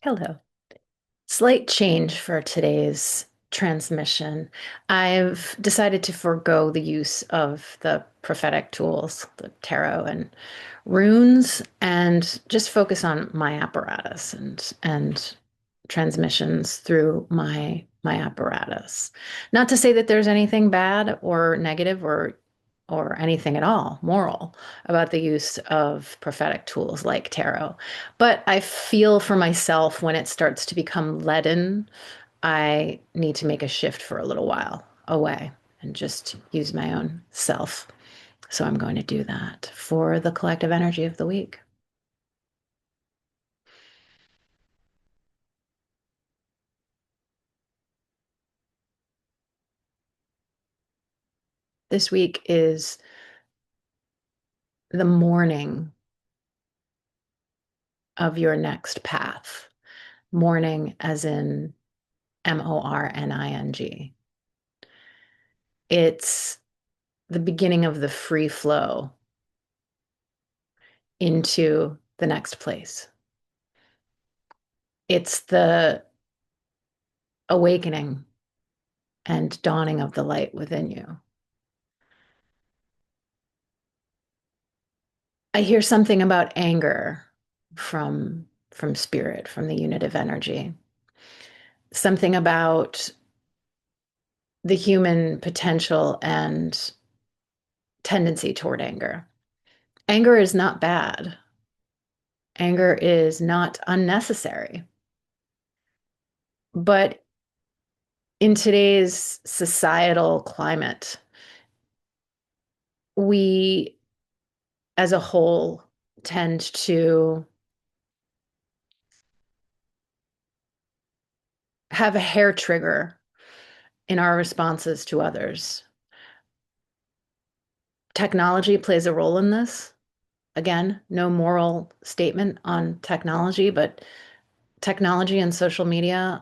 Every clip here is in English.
Hello. Slight change for today's transmission. I've decided to forego the use of the prophetic tools, the tarot and runes, and just focus on my apparatus and transmissions through my apparatus. Not to say that there's anything bad or negative or anything at all moral about the use of prophetic tools like tarot. But I feel for myself when it starts to become leaden, I need to make a shift for a little while away and just use my own self. So I'm going to do that for the collective energy of the week. This week is the morning of your next path. Morning as in morning. It's the beginning of the free flow into the next place. It's the awakening and dawning of the light within you. I hear something about anger from spirit, from the unitive energy. Something about the human potential and tendency toward anger. Anger is not bad. Anger is not unnecessary. But in today's societal climate, we as a whole tend to have a hair trigger in our responses to others. Technology plays a role in this. Again, no moral statement on technology, but technology and social media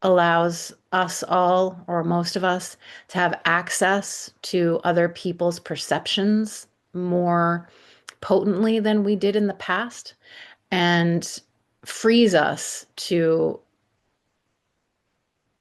allows us all, or most of us, to have access to other people's perceptions more potently than we did in the past and frees us to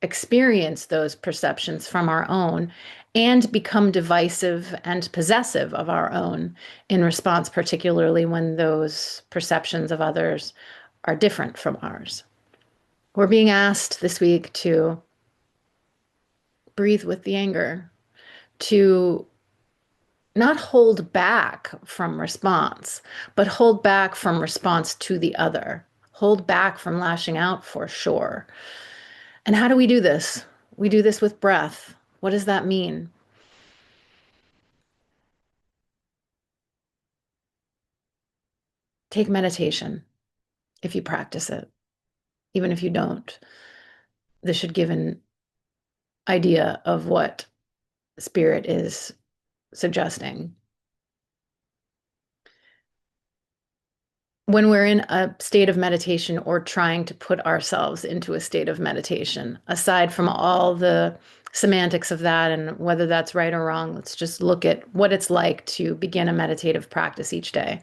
experience those perceptions from our own and become divisive and possessive of our own in response, particularly when those perceptions of others are different from ours. We're being asked this week to breathe with the anger, to not hold back from response, but hold back from response to the other, hold back from lashing out for sure. And how do we do this? We do this with breath. What does that mean? Take meditation if you practice it. Even if you don't, this should give an idea of what spirit is suggesting. When we're in a state of meditation or trying to put ourselves into a state of meditation, aside from all the semantics of that and whether that's right or wrong, let's just look at what it's like to begin a meditative practice each day.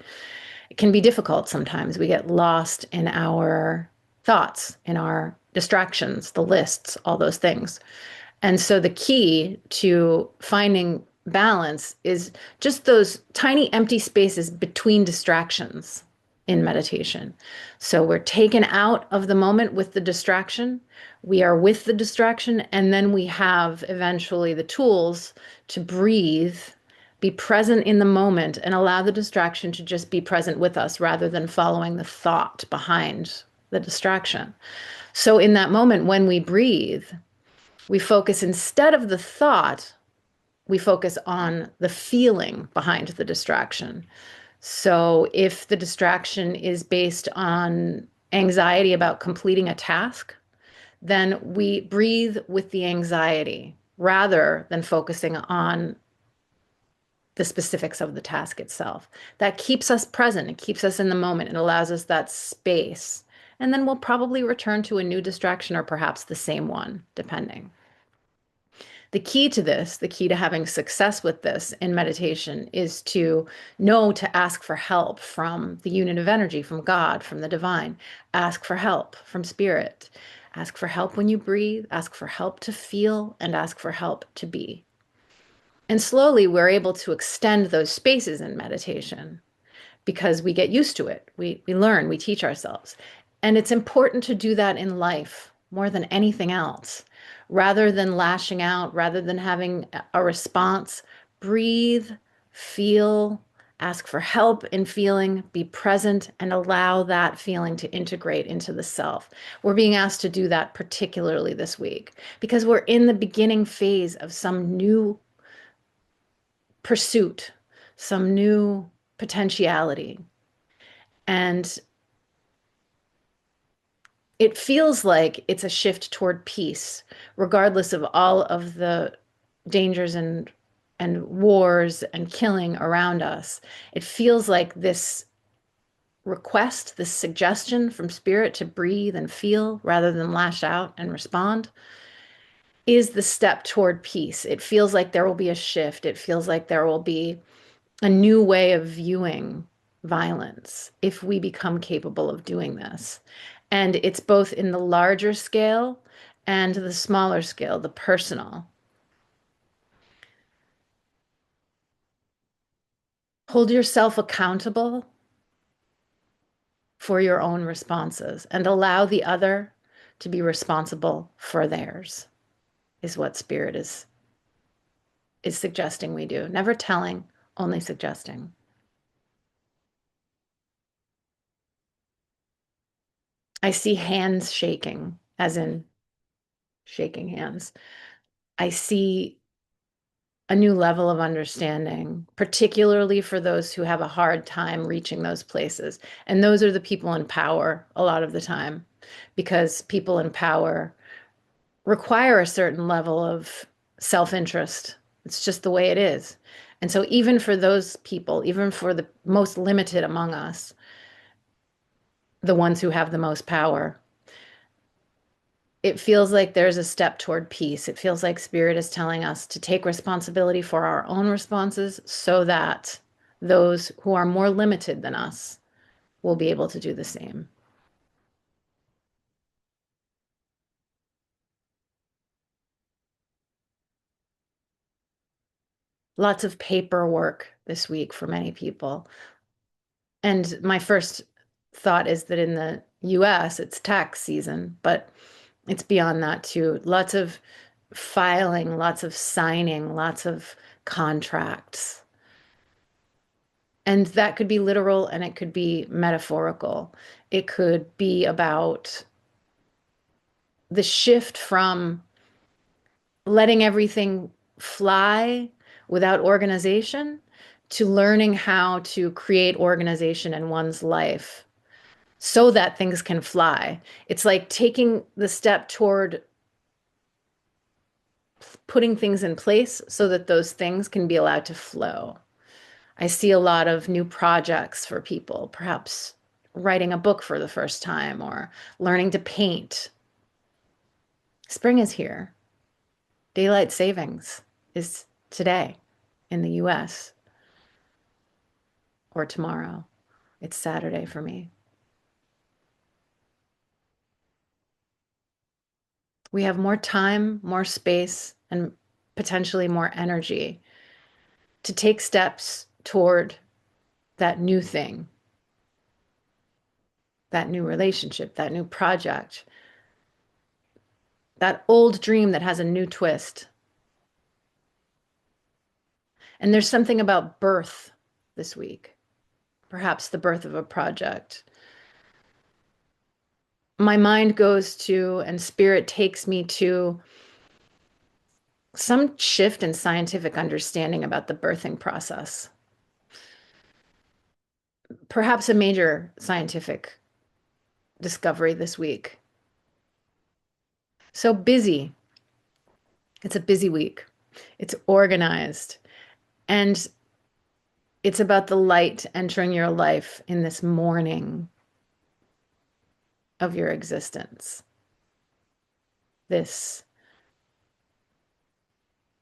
It can be difficult sometimes. We get lost in our thoughts, in our distractions, the lists, all those things. And so the key to finding balance is just those tiny empty spaces between distractions in meditation. So we're taken out of the moment with the distraction, we are with the distraction, and then we have eventually the tools to breathe, be present in the moment, and allow the distraction to just be present with us rather than following the thought behind the distraction. So in that moment, when we breathe, we focus instead of the thought, we focus on the feeling behind the distraction. So if the distraction is based on anxiety about completing a task, then we breathe with the anxiety rather than focusing on the specifics of the task itself. That keeps us present. It keeps us in the moment. It allows us that space. And then we'll probably return to a new distraction or perhaps the same one, depending. The key to this, the key to having success with this in meditation is to know to ask for help from the unit of energy, from God, from the divine. Ask for help from spirit. Ask for help when you breathe, ask for help to feel, and ask for help to be. And slowly we're able to extend those spaces in meditation because we get used to it. We learn, we teach ourselves. And it's important to do that in life more than anything else. Rather than lashing out, rather than having a response, breathe, feel, ask for help in feeling, be present, and allow that feeling to integrate into the self. We're being asked to do that particularly this week because we're in the beginning phase of some new pursuit, some new potentiality. And it feels like it's a shift toward peace, regardless of all of the dangers and wars and killing around us. It feels like this request, this suggestion from spirit to breathe and feel rather than lash out and respond is the step toward peace. It feels like there will be a shift. It feels like there will be a new way of viewing violence if we become capable of doing this. And it's both in the larger scale and the smaller scale, the personal. Hold yourself accountable for your own responses and allow the other to be responsible for theirs, is what spirit is suggesting we do. Never telling, only suggesting. I see hands shaking, as in shaking hands. I see a new level of understanding, particularly for those who have a hard time reaching those places. And those are the people in power a lot of the time, because people in power require a certain level of self-interest. It's just the way it is. And so, even for those people, even for the most limited among us, the ones who have the most power, it feels like there's a step toward peace. It feels like spirit is telling us to take responsibility for our own responses so that those who are more limited than us will be able to do the same. Lots of paperwork this week for many people. And my first thought is that in the US, it's tax season, but it's beyond that too. Lots of filing, lots of signing, lots of contracts. And that could be literal and it could be metaphorical. It could be about the shift from letting everything fly without organization to learning how to create organization in one's life so that things can fly. It's like taking the step toward putting things in place so that those things can be allowed to flow. I see a lot of new projects for people, perhaps writing a book for the first time or learning to paint. Spring is here. Daylight savings is today in the US or tomorrow. It's Saturday for me. We have more time, more space, and potentially more energy to take steps toward that new thing, that new relationship, that new project, that old dream that has a new twist. And there's something about birth this week, perhaps the birth of a project. My mind goes to, and spirit takes me to some shift in scientific understanding about the birthing process. Perhaps a major scientific discovery this week. So busy. It's a busy week. It's organized. And it's about the light entering your life in this morning of your existence. This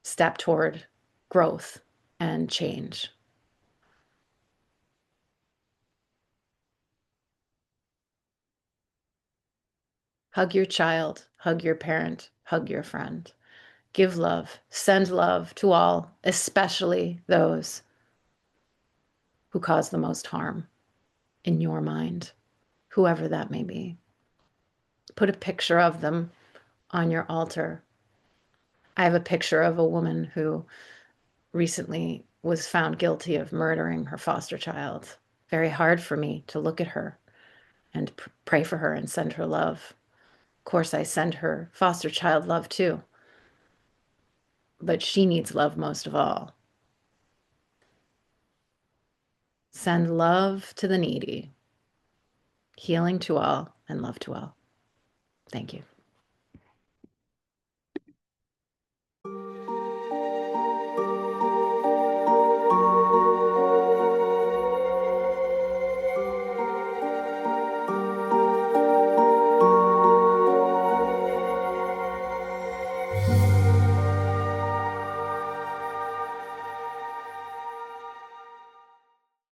step toward growth and change. Hug your child, hug your parent, hug your friend. Give love, send love to all, especially those who cause the most harm in your mind, whoever that may be. Put a picture of them on your altar. I have a picture of a woman who recently was found guilty of murdering her foster child. Very hard for me to look at her and pray for her and send her love. Of course, I send her foster child love too, but she needs love most of all. Send love to the needy, healing to all, and love to all. Thank you.